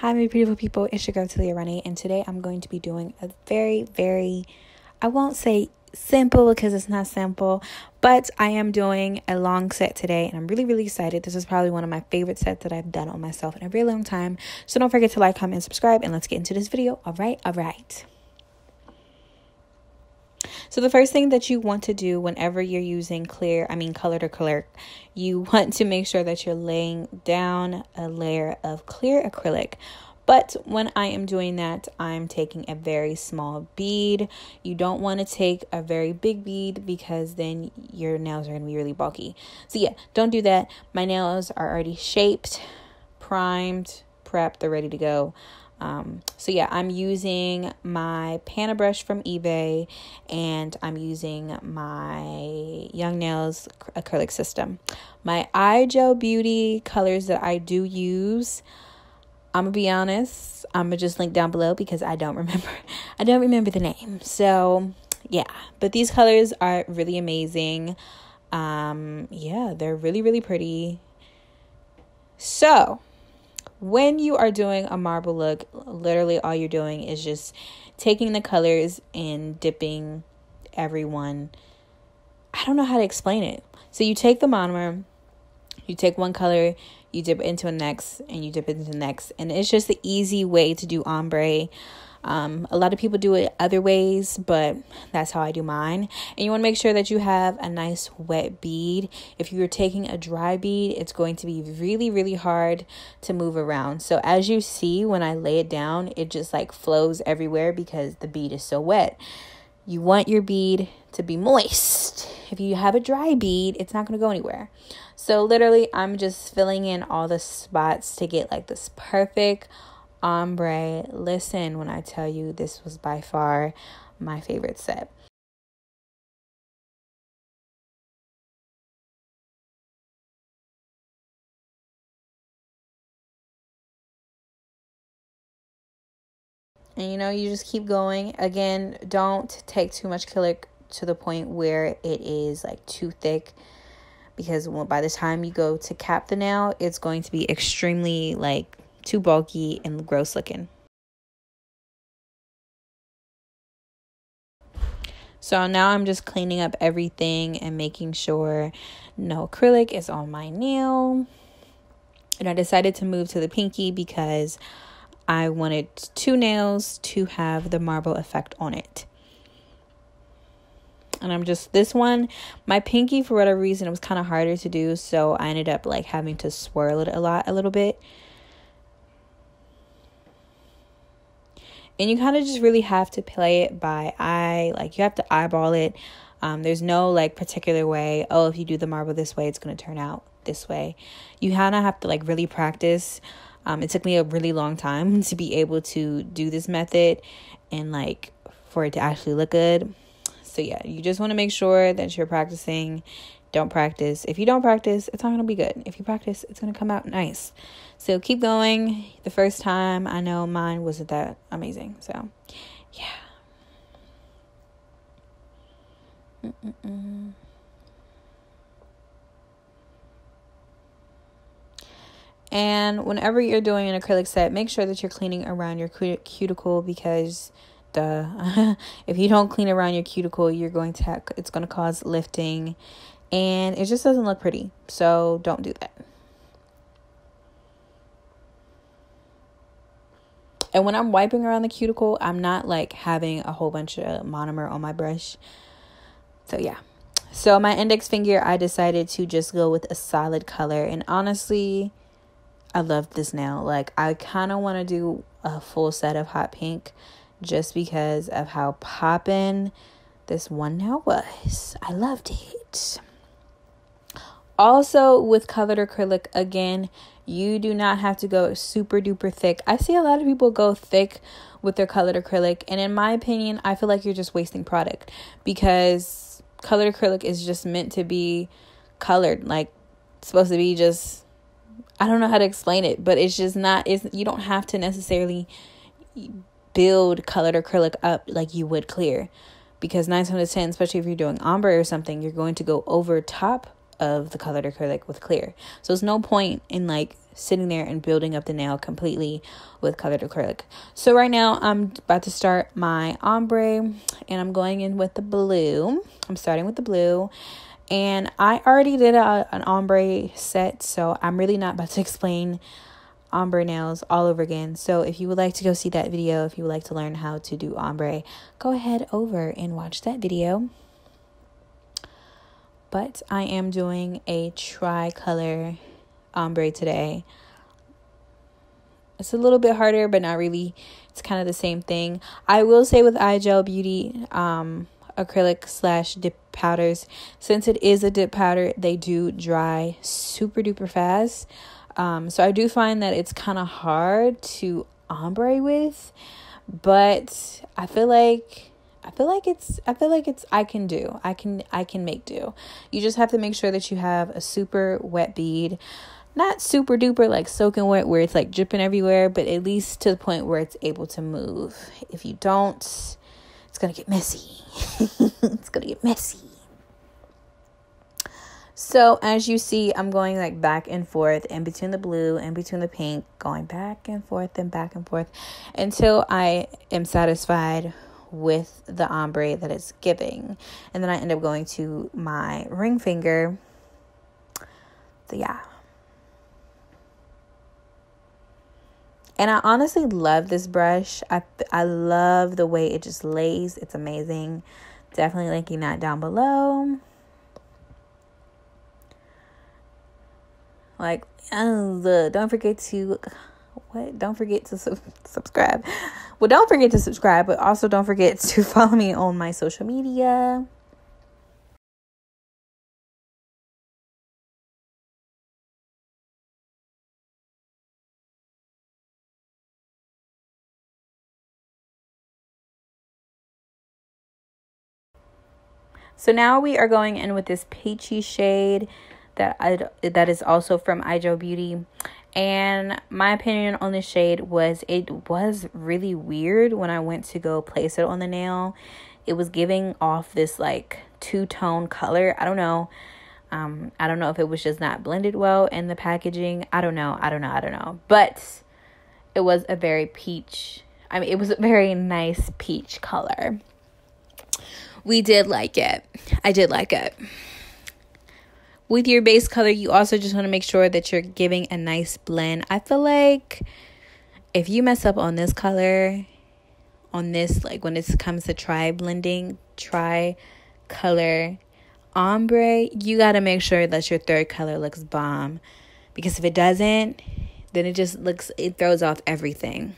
Hi, my beautiful people. It's your girl, 𝕻𝖊𝖉𝖎, and today I'm going to be doing a very, I won't say simple because it's not simple, but I am doing a long set today, and I'm really excited. This is probably one of my favorite sets that I've done on myself in a really long time. So don't forget to like, comment, and subscribe, and let's get into this video. All right. So the first thing that you want to do whenever you're using colored acrylic, you want to make sure that you're laying down a layer of clear acrylic. But when I am doing that, I'm taking a very small bead. You don't want to take a very big bead because then your nails are going to be really bulky. So yeah, don't do that. My nails are already shaped, primed, prepped, they're ready to go. So yeah, I'm using my panna brush from eBay, and I'm using my Young Nails acrylic system. My IGel Beauty colors that I do use, I'm gonna be honest, I'm gonna just link down below because I don't remember the name. So yeah, but these colors are really amazing. Yeah, they're really pretty. So when you are doing a marble look, literally all you're doing is just taking the colors and dipping everyone. I don't know how to explain it. So you take the monomer, you take one color, you dip it into the next, and you dip it into the next. And it's just the easy way to do ombre. A lot of people do it other ways, but that's how I do mine. And you want to make sure that you have a nice wet bead. If you're taking a dry bead, it's going to be really hard to move around. So as you see, when I lay it down, it just like flows everywhere because the bead is so wet. You want your bead to be moist. If you have a dry bead, it's not going to go anywhere. So literally, I'm just filling in all the spots to get like this perfect ombre. Listen when I tell you this was by far my favorite set. And you just keep going. Again, don't take too much acrylic to the point where it is like too thick, because by the time you go to cap the nail, it's going to be extremely like too bulky and gross looking. So now I'm just cleaning up everything and making sure no acrylic is on my nail. And I decided to move to the pinky because I wanted two nails to have the marble effect on it. And this one, my pinky, for whatever reason, it was kind of harder to do. So I ended up like having to swirl it a little bit. And you kind of just really have to play it by eye. Like you have to eyeball it. There's no like particular way. Oh, if you do the marble this way, it's going to turn out this way. You kind of have to like really practice. It took me a really long time to be able to do this method and like for it to actually look good. So yeah, you just want to make sure that you're practicing. Don't practice. If you don't practice, it's not going to be good. If you practice, it's going to come out nice. So keep going. The first time, I know mine wasn't that amazing. So yeah. And whenever you're doing an acrylic set, make sure that you're cleaning around your cuticle, because if you don't clean around your cuticle, it's going to cause lifting, and it just doesn't look pretty. So don't do that. And when I'm wiping around the cuticle, I'm not like having a whole bunch of monomer on my brush. So yeah. So my index finger, I decided to just go with a solid color. And honestly, I love this nail. Like I kind of want to do a full set of hot pink just because of how poppin' this one nail was. I loved it. Also, with colored acrylic, again, you do not have to go super duper thick. I see a lot of people go thick with their colored acrylic, and in my opinion, I feel like you're just wasting product, because colored acrylic is just meant to be colored. Like, it's supposed to be just, I don't know how to explain it, but it's just not, you don't have to necessarily build colored acrylic up like you would clear, because 9 times out of 10, especially if you're doing ombre or something, you're going to go over top of the colored acrylic with clear. So there's no point in like sitting there and building up the nail completely with colored acrylic. So right now I'm about to start my ombre, and I'm going in with the blue. I'm starting with the blue, and I already did an ombre set, so I'm really not about to explain ombre nails all over again. So if you would like to go see that video, if you would like to learn how to do ombre, go ahead over and watch that video. But I am doing a tri-color ombre today. It's a little bit harder, but not really. It's kind of the same thing. I will say with IGel Beauty acrylic / dip powders, since it is a dip powder, they do dry super duper fast. So I do find that it's kind of hard to ombre with, but I feel like I can make do. You just have to make sure that you have a super wet bead, not super duper like soaking wet where it's like dripping everywhere, but at least to the point where it's able to move. If you don't, it's gonna get messy. It's gonna get messy. So as you see, I'm going like back and forth in between the blue and between the pink, going back and forth until I am satisfied with the ombre that it's giving. And then I end up going to my ring finger. So yeah. And I honestly love this brush. I love the way it just lays. It's amazing. Definitely linking that down below. Like, don't forget to subscribe. Well, don't forget to subscribe, but also don't forget to follow me on my social media. So now we are going in with this peachy shade that is also from IGel Beauty. And my opinion on this shade was it was really weird when I went to go place it on the nail. It was giving off this like two-tone color. I don't know. I don't know if it was just not blended well in the packaging. I don't know. But it was a very peach. I mean, it was a very nice peach color. We did like it. I did like it. With your base color, you also just want to make sure that you're giving a nice blend. I feel like if you mess up on this color, on this, like when it comes to tri-color ombre, you got to make sure that your third color looks bomb. Because if it doesn't, then it throws off everything.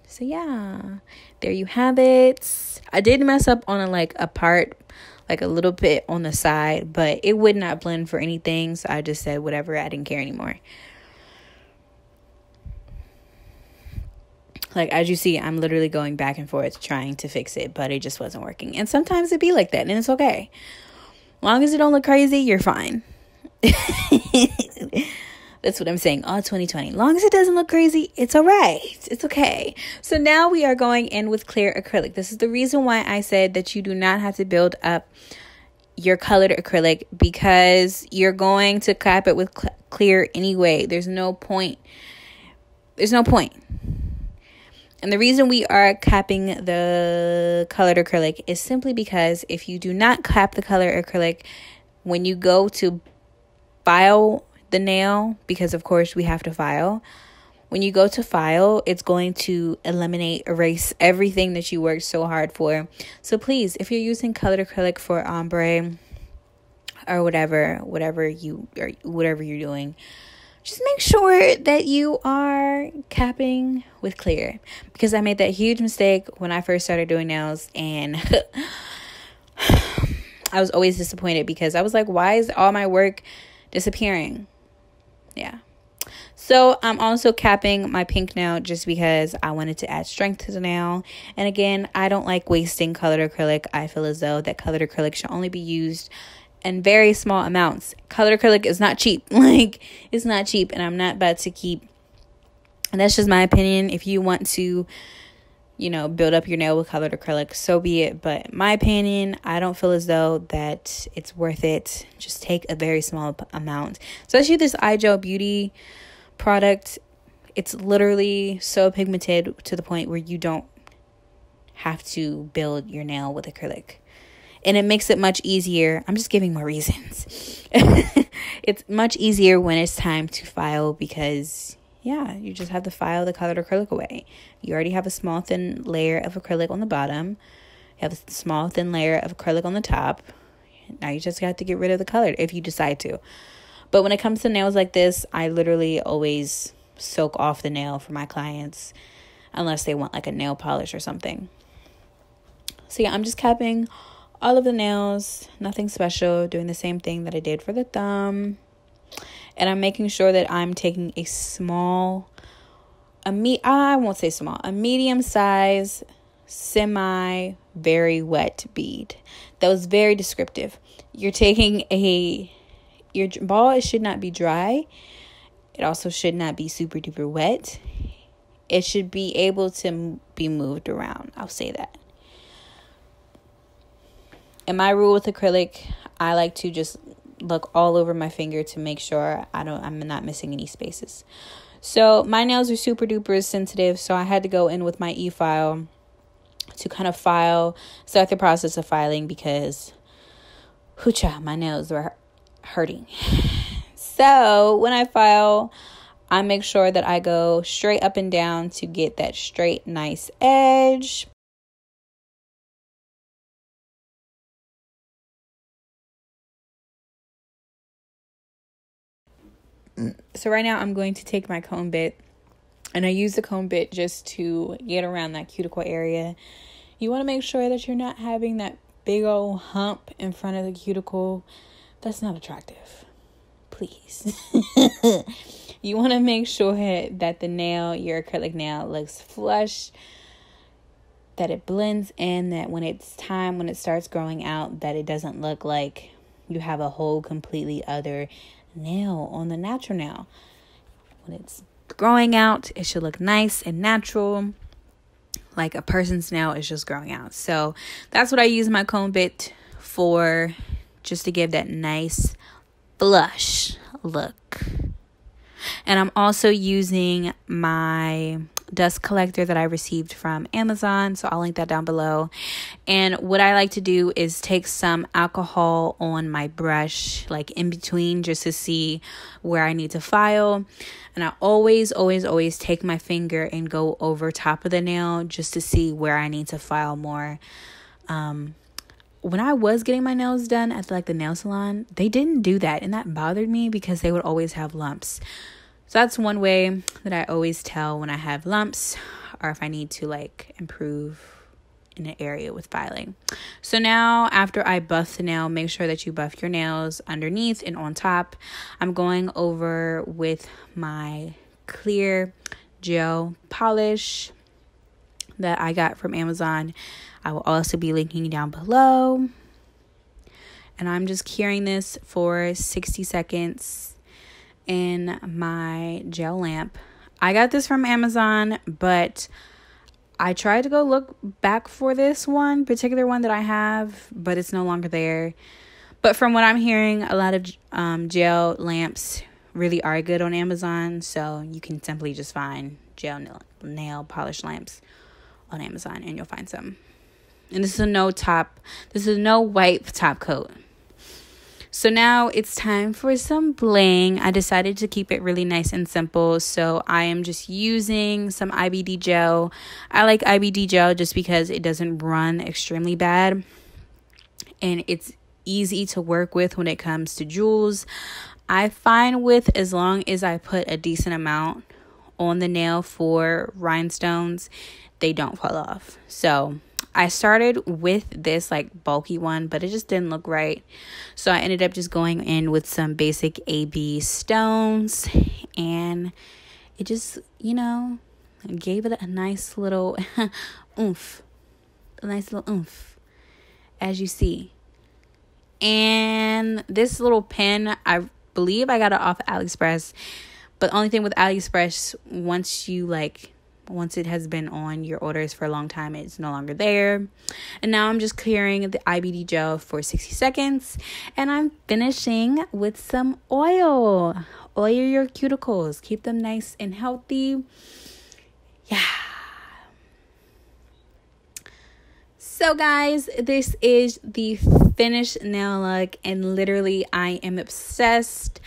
So yeah, there you have it. I did mess up on a part, like a little bit on the side, but it would not blend for anything. So I just said whatever, I didn't care anymore. Like, as you see, I'm literally going back and forth trying to fix it, but it just wasn't working. And sometimes it be like that, and it's okay. Long as it don't look crazy, you're fine. That's what I'm saying. All 2020. Long as it doesn't look crazy, it's all right. It's okay. So now we are going in with clear acrylic. This is the reason why I said that you do not have to build up your colored acrylic, because you're going to cap it with clear anyway. There's no point. And the reason we are capping the colored acrylic is simply because if you do not cap the colored acrylic, when you go to file the nail, because of course we have to file, when you go to file, it's going to erase everything that you worked so hard for. So please, if you're using colored acrylic for ombre or whatever you're doing, just make sure that you are capping with clear. Because I made that huge mistake when I first started doing nails, and I was always disappointed because I was like, why is all my work disappearing? Yeah. So I'm also capping my pink nail just because I wanted to add strength to the nail. And again, I don't like wasting colored acrylic. I feel as though that colored acrylic should only be used in very small amounts. Colored acrylic is not cheap. It's not cheap, and I'm not about to keep. And that's just my opinion. If you want to build up your nail with colored acrylic, so be it. But in my opinion, I don't feel as though that it's worth it. Just take a very small amount. Especially this IGel Beauty product. It's literally so pigmented to the point where you don't have to build your nail with acrylic. And it makes it much easier. I'm just giving more reasons. It's much easier when it's time to file because, you just have to file the colored acrylic away. You already have a small, thin layer of acrylic on the bottom. You have a small, thin layer of acrylic on the top. Now you just have to get rid of the color if you decide to. But when it comes to nails like this, I literally always soak off the nail for my clients unless they want like a nail polish or something. So I'm just capping all of the nails, nothing special, doing the same thing that I did for the thumb. And I'm making sure that I'm taking a medium size, semi, very wet bead. That was very descriptive. You're taking your ball, it should not be dry. It also should not be super duper wet. It should be able to be moved around. I'll say that. And my rule with acrylic, I like to just look all over my finger to make sure I'm not missing any spaces. So my nails are super duper sensitive, so I had to go in with my e-file to kind of start the process of filing because my nails were hurting. So when I file, I make sure that I go straight up and down to get that straight, nice edge. So right now I'm going to take my comb bit, and I use the comb bit just to get around that cuticle area. You want to make sure that you're not having that big old hump in front of the cuticle. That's not attractive. Please. You want to make sure that your acrylic nail looks flush, that it blends in, that when it starts growing out, that it doesn't look like you have a whole completely other nail on the natural nail. When it's growing out, it should look nice and natural, like a person's nail is just growing out. So that's what I use my comb bit for, just to give that nice flush look. And I'm also using my dust collector that I received from Amazon, so I'll link that down below. And what I like to do is take some alcohol on my brush, like in between, just to see where I need to file. And I always take my finger and go over top of the nail just to see where I need to file more. When I was getting my nails done at the nail salon, they didn't do that, and that bothered me because they would always have lumps. So that's one way that I always tell when I have lumps or if I need to improve in an area with filing. So now after I buff the nail, make sure that you buff your nails underneath and on top. I'm going over with my clear gel polish that I got from Amazon. I will also be linking down below. And I'm just curing this for 60 seconds in my gel lamp. I got this from Amazon, but I tried to go look back for this particular one that I have, but it's no longer there. But from what I'm hearing, a lot of gel lamps really are good on Amazon, so you can simply just find gel nail polish lamps on Amazon and you'll find some. And this is no wipe top coat. So now it's time for some bling. I decided to keep it really nice and simple. So I am just using some IBD gel. I like IBD gel just because it doesn't run extremely bad. And it's easy to work with when it comes to jewels. I find as long as I put a decent amount on the nail for rhinestones, they don't fall off. So I started with this bulky one, but it just didn't look right. So I ended up just going in with some basic AB stones, and it just, gave it a nice little oomph. As you see. And this little pen, I believe I got it off AliExpress. But the only thing with AliExpress, once Once it has been on your orders for a long time, it's no longer there. And now I'm just clearing the IBD gel for 60 seconds. And I'm finishing with some oil. Oil your cuticles. Keep them nice and healthy. Yeah. So guys, this is the finished nail look, and literally I am obsessed.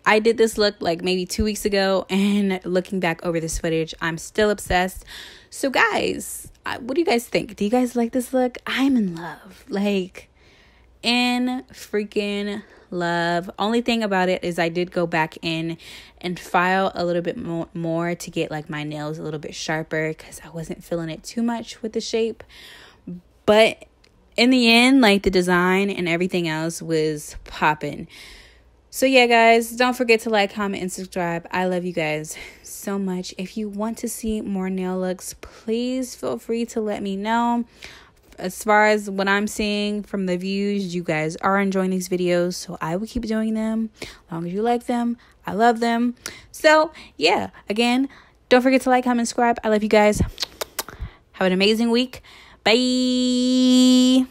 I did this look like maybe 2 weeks ago, and looking back over this footage, I'm still obsessed. So guys, what do you guys think? Do you guys like this look? I'm in love. Like, in freaking love. Only thing about it is I did go back in and file a little bit more to get like my nails a little bit sharper, because I wasn't feeling it too much with the shape. But in the end, like, the design and everything else was popping. So yeah, guys, don't forget to like, comment, and subscribe. I love you guys so much. If you want to see more nail looks, please feel free to let me know. As far as what I'm seeing from the views, you guys are enjoying these videos, so I will keep doing them as long as you like them. I love them. So yeah, again, don't forget to like, comment, subscribe. I love you guys. Have an amazing week. Bye.